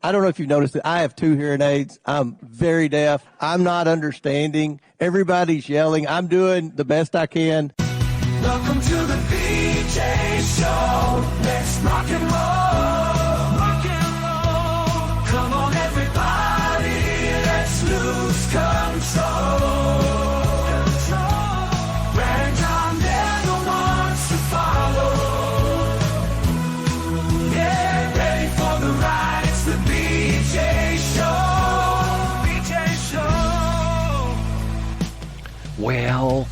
I don't know if you've noticed that I have 2 hearing aids. I'm very deaf. I'm not understanding. Everybody's yelling. I'm doing the best I can. Welcome to the BJ Show. Let's rock and roll. Rock and roll. Come on, everybody. Let's lose control. Brand John never wants to follow. Yeah, ready for the ride. It's the BJ Show. BJ Show. Well,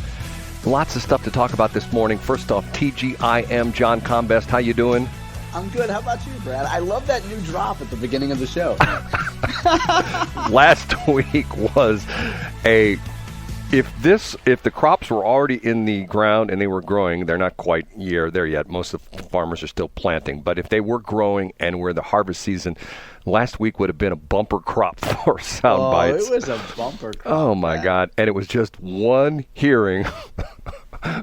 lots of stuff to talk about this morning. First off, TGIM, John Combest. How you doing? I'm good. How about you, Brad? I love that new drop at the beginning of the show. Last week was if the crops were already in the ground and they were growing, they're not quite there yet. Most of the farmers are still planting. But if they were growing and we're in the harvest season, last week would have been a bumper crop for sound bites. It was a bumper crop. Oh, my God. And it was just one hearing.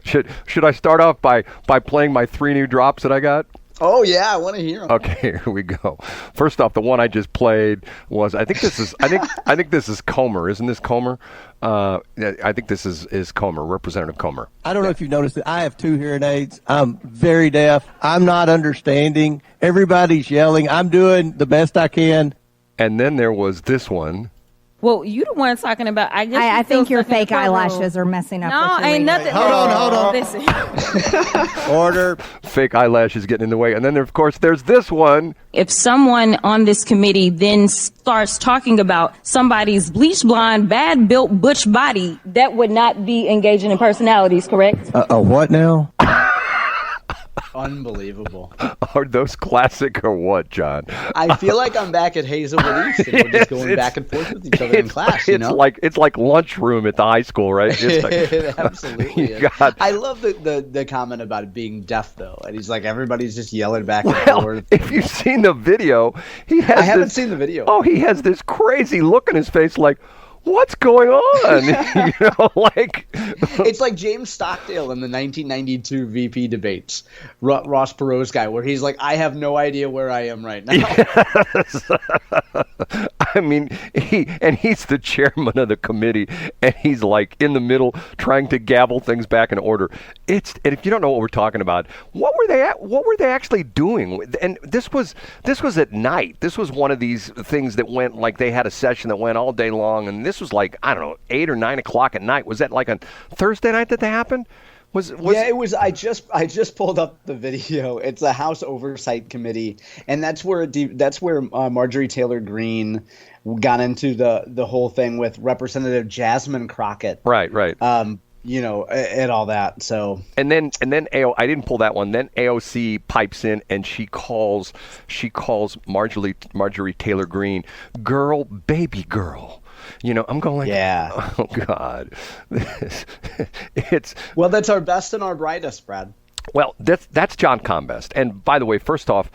Should I start off by playing my 3 new drops that I got? Oh, yeah. I want to hear them. Okay, here we go. First off, the one I just played was, I think this is Comer. Isn't this Comer? I think this is Comer, Representative Comer. I don't know if you've noticed that I have 2 hearing aids. I'm very deaf. I'm not understanding. Everybody's yelling. I'm doing the best I can. And then there was this one. Well, you the one talking about. I think your fake eyelashes are messing up. No, with your ain't nothing. Hold on. Listen. Order. Fake eyelashes getting in the way. And then, of course, there's this one. If someone on this committee then starts talking about somebody's bleach blonde, bad built butch body, that would not be engaging in personalities, correct? What now? Unbelievable. Are those classic or what, John? I feel like I'm back at Hazelwood East and we're just going back and forth with each other in class, you know? It's like lunchroom at the high school, right? It's like, It absolutely is. I love the comment about it being deaf, though. And he's like, everybody's just yelling back and forth. If you've seen the video, I haven't seen the video. Oh, he has this crazy look on his face like, what's going on? It's like James Stockdale in the 1992 VP debates, Ross Perot's guy, where he's like, I have no idea where I am right now. Yes. I mean, he's the chairman of the committee, and he's like in the middle trying to gavel things back in order. And if you don't know what we're talking about, what were they actually doing? And this was at night. This was one of these things that went like they had a session that went all day long, and this was like, I don't know, 8 or 9 o'clock at night. Was that like on Thursday night that happened? Yeah, it was. I just pulled up the video. It's a House Oversight Committee, and that's where Marjorie Taylor Greene got into the whole thing with Representative Jasmine Crockett. Right. And all that. So and then I didn't pull that one. Then AOC pipes in and she calls Marjorie Taylor Greene baby girl. I'm going like, yeah. Oh God, well, that's our best and our brightest, Brad. Well, that's John Combest. And by the way, first off,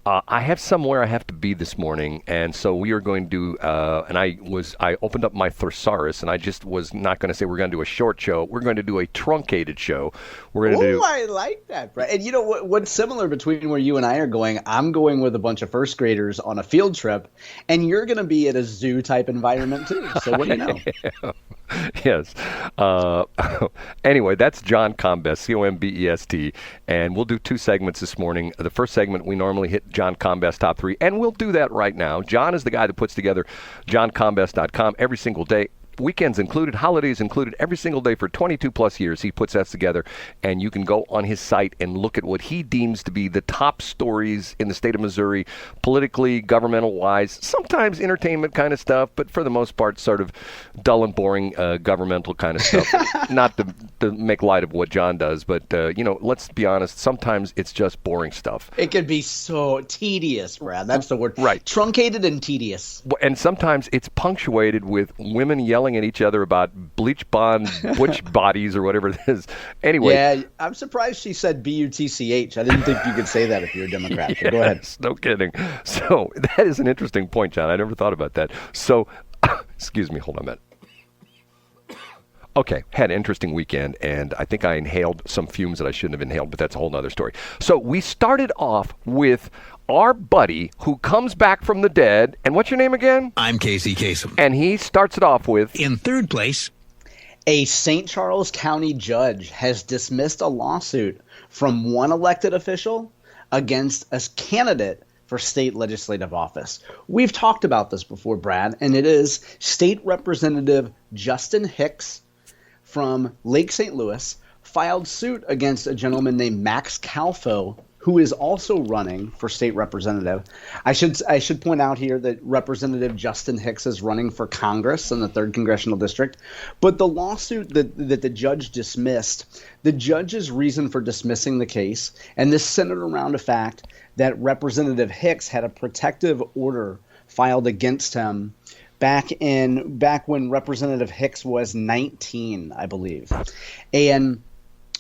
I have somewhere I have to be this morning, and so we are going to and I opened up my thesaurus, and I just was not going to say we're going to do a short show. We're going to do a truncated show. We're going to do. I like that, Brad. And you know what's similar between where you and I are going? I'm going with a bunch of first graders on a field trip, and you're going to be at a zoo type environment too. So what do you know? Yes. Anyway, that's John Combest, Combest, and we'll do 2 segments this morning. The first segment, we normally hit John Combest Top 3, and we'll do that right now. John is the guy that puts together johncombest.com every single day. Weekends included, holidays included, every single day for 22 plus years. He puts that together, and you can go on his site and look at what he deems to be the top stories in the state of Missouri, politically, governmental-wise, sometimes entertainment kind of stuff, but for the most part, sort of dull and boring governmental kind of stuff. Not to make light of what John does, but, let's be honest, sometimes it's just boring stuff. It could be so tedious, Brad. That's the word. Right. Truncated and tedious. And sometimes it's punctuated with women yelling at each other about bleach blonde butch bodies or whatever it is. Anyway. Yeah, I'm surprised she said B-U-T-C-H. I didn't think you could say that if you're a Democrat. Yes, go ahead. No kidding. So that is an interesting point, John. I never thought about that. So, excuse me, hold on a minute. Okay, had an interesting weekend, and I think I inhaled some fumes that I shouldn't have inhaled, but that's a whole other story. So we started off with our buddy who comes back from the dead, and what's your name again? I'm Casey Kasem. And he starts it off with, In third place, A St. Charles County judge has dismissed a lawsuit from one elected official against a candidate for state legislative office. We've talked about this before, Brad, and it is State Representative Justin Hicks from Lake St. Louis filed suit against a gentleman named Max Calfo, who is also running for state representative. I should point out here that Representative Justin Hicks is running for Congress in the 3rd Congressional District. But the lawsuit that the judge dismissed, the judge's reason for dismissing the case, and this centered around the fact that Representative Hicks had a protective order filed against him back when Representative Hicks was 19, I believe. And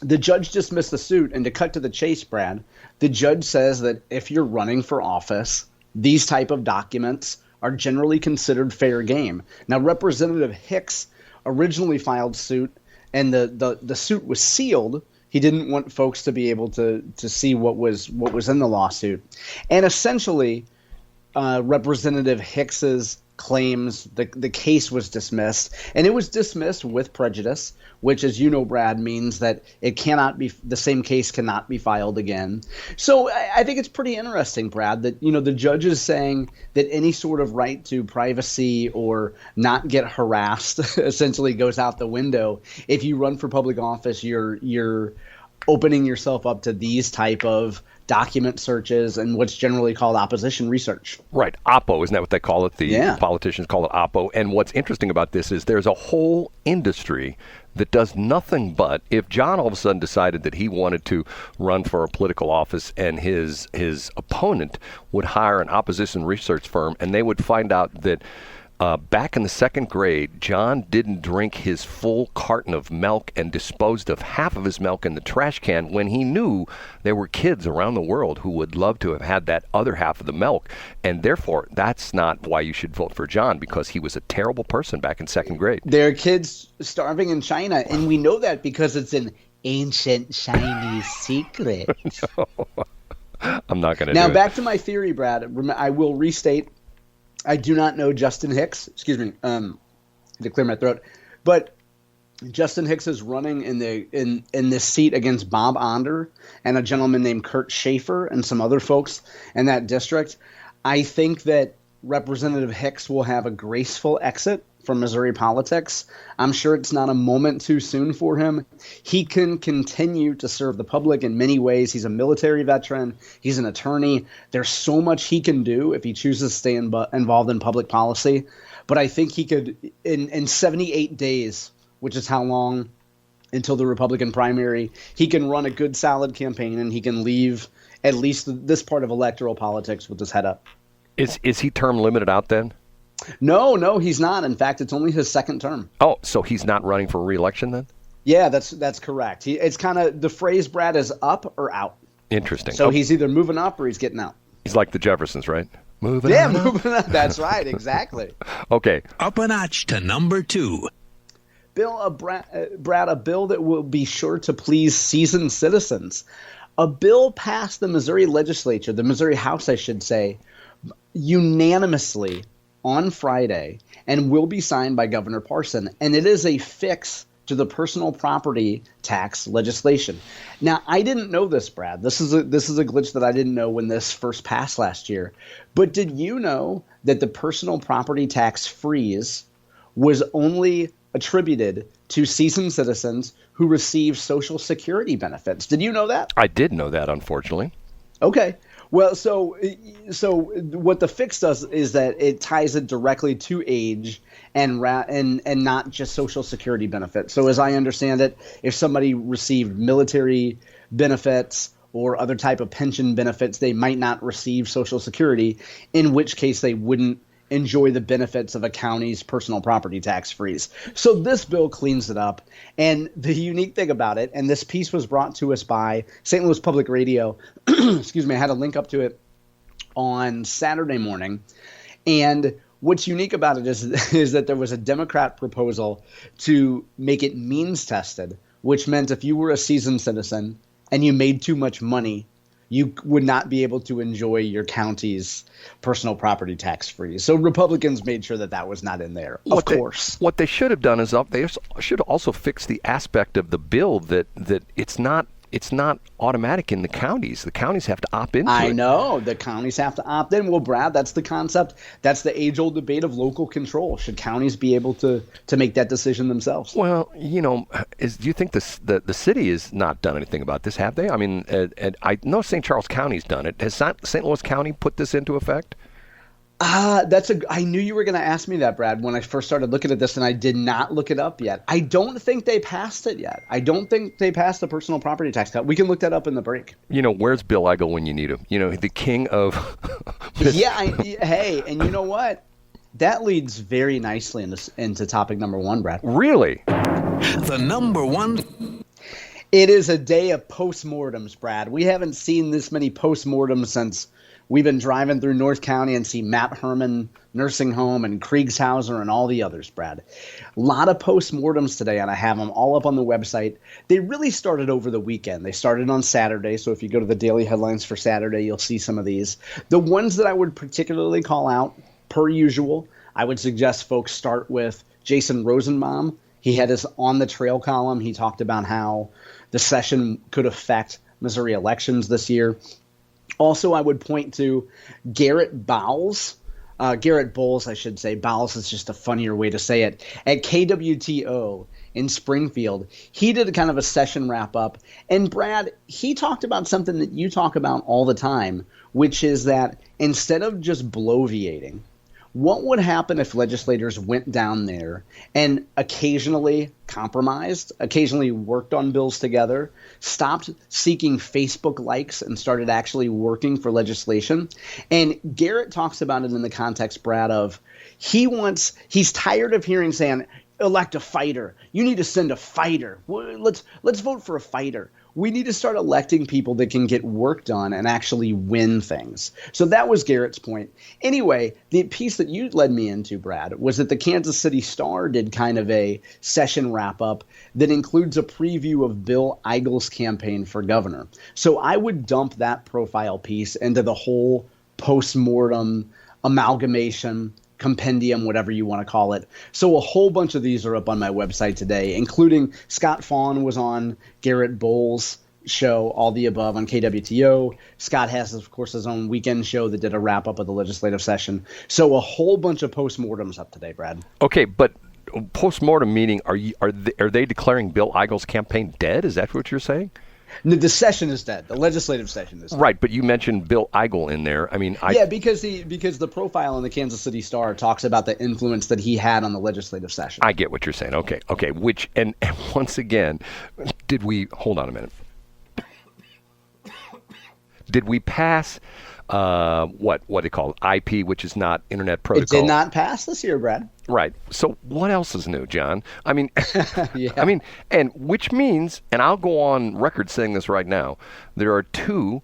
the judge dismissed the suit, and to cut to the chase, Brad, the judge says that if you're running for office, these type of documents are generally considered fair game. Now, Representative Hicks originally filed suit, and the suit was sealed. He didn't want folks to be able to see what was in the lawsuit. And essentially, Representative Hicks's claims the case was dismissed, and it was dismissed with prejudice, which, as you know, Brad, means that the same case cannot be filed again. So I think it's pretty interesting, Brad, that the judge is saying that any sort of right to privacy or not get harassed essentially goes out the window. If you run for public office, you're opening yourself up to these type of document searches and what's generally called opposition research. right, Oppo, isn't that what they call it? Yeah. Politicians call it Oppo. And what's interesting about this is there's a whole industry that does nothing but, if John all of a sudden decided that he wanted to run for a political office and his opponent would hire an opposition research firm, and they would find out that back in the 2nd grade, John didn't drink his full carton of milk and disposed of half of his milk in the trash can when he knew there were kids around the world who would love to have had that other half of the milk. And therefore, that's not why you should vote for John, because he was a terrible person back in 2nd grade. There are kids starving in China, and we know that because it's an ancient Chinese secret. I'm not going to do Now, it. back to my theory, Brad. I will restate, I do not know Justin Hicks. Excuse me, to clear my throat. But Justin Hicks is running in this seat against Bob Onder and a gentleman named Kurt Schaefer and some other folks in that district. I think that Representative Hicks will have a graceful exit from Missouri politics. I'm sure it's not a moment too soon for him. He can continue to serve the public in many ways. He's a military veteran. He's an attorney. There's so much he can do if he chooses to stay involved in public policy. But I think he could, in 78 days, which is how long until the Republican primary, he can run a good, solid campaign, and he can leave at least this part of electoral politics with his head up. Is he term limited out then? No, he's not. In fact, it's only his 2nd term. Oh, so he's not running for re-election then? Yeah, that's correct. It's kind of the phrase, Brad, is up or out. Interesting. So he's either moving up or he's getting out. He's like the Jeffersons, right? Moving Yeah, on up. moving up. That's right. Exactly. Okay. up a notch to number 2. Brad, a bill that will be sure to please seasoned citizens. A bill passed the Missouri legislature, the Missouri House, I should say, unanimously on Friday, and will be signed by Governor Parson. And it is a fix to the personal property tax legislation. Now, I didn't know this, Brad. This is a glitch that I didn't know when this first passed last year. But did you know that the personal property tax freeze was only attributed to seasoned citizens who receive Social Security benefits? Did you know that? I did know that, unfortunately. Okay. Well, so what the fix does is that it ties it directly to age and not just Social Security benefits. So as I understand it, if somebody received military benefits or other type of pension benefits, they might not receive Social Security, in which case they wouldn't enjoy the benefits of a county's personal property tax freeze. So this bill cleans it up. And the unique thing about it, and this piece was brought to us by St. Louis Public Radio, excuse me, I had a link up to it on Saturday morning. And what's unique about it is that there was a Democrat proposal to make it means tested, which meant if you were a seasoned citizen and you made too much money, you would not be able to enjoy your county's personal property tax free. So Republicans made sure that that was not in there, of course. What they should have done is they should also fix the aspect of the bill that it's not automatic in the counties. The counties have to opt into it. I know. The counties have to opt in. Well, Brad, that's the concept. That's the age-old debate of local control. Should counties be able to make that decision themselves? Well, do you think the city has not done anything about this, have they? I mean, I know St. Charles County's done it. Has St. Louis County put this into effect? I knew you were going to ask me that, Brad, when I first started looking at this, and I did not look it up yet. I don't think they passed it yet. I don't think they passed the personal property tax cut. We can look that up in the break. Where's Bill Eigel when you need him? The king of... Hey, and you know what? That leads very nicely into topic number one, Brad. Really? The number one. It is a day of postmortems, Brad. We haven't seen this many postmortems since we've been driving through North County and see Matt Herman Nursing Home and Kriegshauser and all the others, Brad. A lot of postmortems today, and I have them all up on the website. They really started over the weekend. They started on Saturday, so if you go to the daily headlines for Saturday, you'll see some of these. The ones that I would particularly call out, per usual, I would suggest folks start with Jason Rosenbaum. He had his On the Trail column. He talked about how the session could affect Missouri elections this year. Also, I would point to Garett Bowles. Garett Bowles, I should say. Bowles is just a funnier way to say it. At KWTO in Springfield, he did a kind of a session wrap-up. And, Brad, he talked about something that you talk about all the time, which is that instead of just bloviating, what would happen if legislators went down there and occasionally compromised, occasionally worked on bills together, stopped seeking Facebook likes and started actually working for legislation? And Garett talks about it in the context, Brad, of he's tired of hearing saying, elect a fighter. You need to send a fighter. Let's vote for a fighter. We need to start electing people that can get work done and actually win things. So that was Garett's point. Anyway, the piece that you led me into, Brad, was that the Kansas City Star did kind of a session wrap-up that includes a preview of Bill Eigel's campaign for governor. So I would dump that profile piece into the whole postmortem amalgamation compendium, whatever you want to call it. So a whole bunch of these are up on my website today, including Scott Fawn was on Garett Bowles' show, All the Above on KWTO. Scott has, of course, his own weekend show that did a wrap-up of the legislative session. So a whole bunch of postmortems up today, Brad. Okay, but postmortem meaning, are they declaring Bill Eigel's campaign dead? Is that what you're saying? No, the session is dead. The legislative session is dead. Right, but you mentioned Bill Eigel in there. I mean, because the profile in the Kansas City Star talks about the influence that he had on the legislative session. I get what you're saying. Okay. Which and once again, hold on a minute? Did we pass what they call IP, which is not Internet Protocol? It did not pass this year, Brad. Right. So what else is new, John? I mean, yeah. And which means, and I'll go on record saying this right now, there are two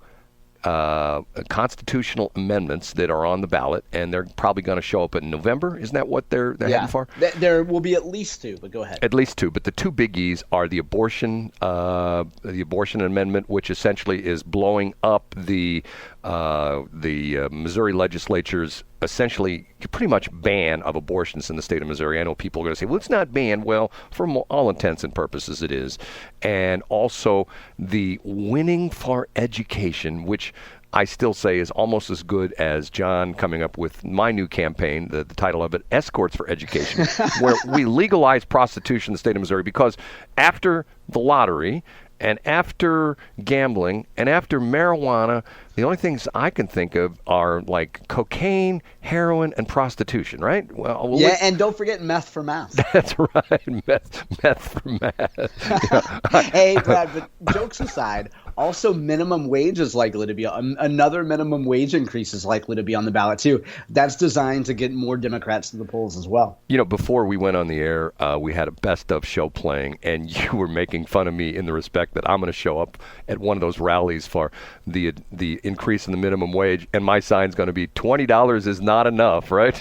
constitutional amendments that are on the ballot, and they're probably going to show up in November. Isn't that what they're heading for? There will be at least two, but go ahead. At least two, but the two biggies are the abortion amendment, which essentially is blowing up the Missouri legislature's essentially pretty much ban of abortions in the state of Missouri. I know people are going to say, well, it's not banned. Well, for all intents and purposes, it is. And also the Winning for Education, which I still say is almost as good as John coming up with my new campaign, the title of it, Escorts for Education, where we legalize prostitution in the state of Missouri, because after the lottery and after gambling and after marijuana, the only things I can think of are like cocaine, heroin, and prostitution, right? Well, yeah, and don't forget meth for math. That's right, meth for math. Hey, Brad, but jokes aside, also minimum wage is likely to be another minimum wage increase is likely to be on the ballot too. That's designed to get more Democrats to the polls as well. Before we went on the air, we had a best of show playing, and you were making fun of me in the respect that I'm going to show up at one of those rallies for the increase in the minimum wage, and my sign's going to be $20 is not enough, right?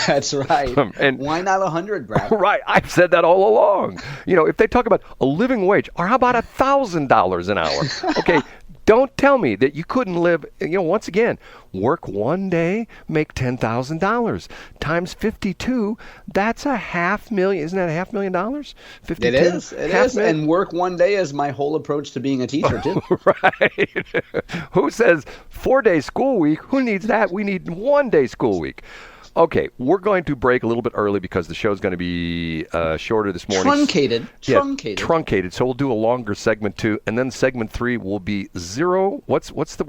That's right. And why not 100, Brad? Right. I've said that all along. If they talk about a living wage, or how about $1,000 an hour? Okay, Don't tell me that you couldn't live, once again, work one day, make $10,000 times 52. That's $500,000. Isn't that $500,000? 52. It is. It is. And work one day is my whole approach to being a teacher, too. Right. Who says 4-day school week? Who needs that? We need 1-day school week. Okay, we're going to break a little bit early because the show's going to be shorter this morning. Truncated. Truncated. So we'll do a longer segment 2, and then segment 3 will be 0. What's the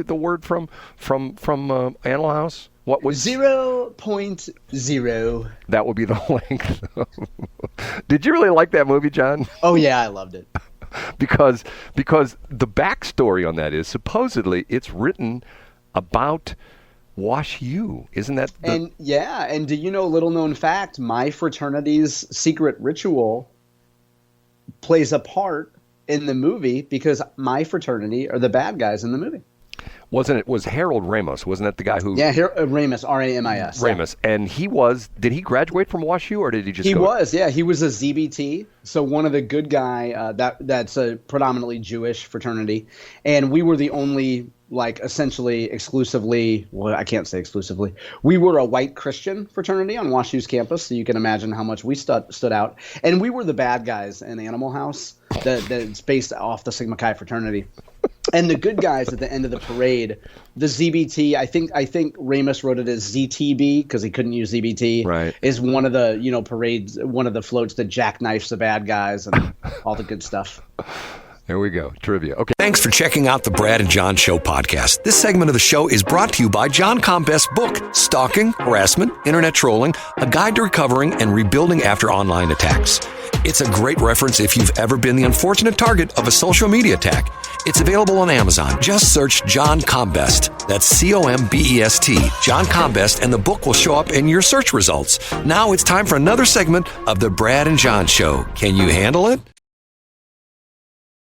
word from Animal House? What was 0.0? That would be the length. Did you really like that movie, John? Oh yeah, I loved it. because the backstory on that is supposedly it's written about Wash U, isn't that? And do you know, little known fact, my fraternity's secret ritual plays a part in the movie because my fraternity are the bad guys in the movie. Was Harold Ramos, wasn't that the guy who? Yeah, Ramis, R-A-M-I-S. Ramis, yeah. And did he graduate from Wash U or did he just He was a ZBT, so one of the good guy, that's a predominantly Jewish fraternity, and we were the only, essentially exclusively, well, I can't say exclusively, we were a white Christian fraternity on Wash U's campus, so you can imagine how much we stood out, and we were the bad guys in Animal House that's based off the Sigma Chi fraternity. And the good guys at the end of the parade, the ZBT, I think Ramus wrote it as ZTB because he couldn't use ZBT. Right. Is one of the parades, one of the floats that jackknifes the bad guys and all the good stuff. There we go. Trivia. Okay. Thanks for checking out the Brad and John Show podcast. This segment of the show is brought to you by John Combest's book, Stalking, Harassment, Internet Trolling, A Guide to Recovering and Rebuilding After Online Attacks. It's a great reference if you've ever been the unfortunate target of a social media attack. It's available on Amazon. Just search John Combest. That's Combest, John Combest, and the book will show up in your search results. Now it's time for another segment of the Brad and John Show. Can you handle it?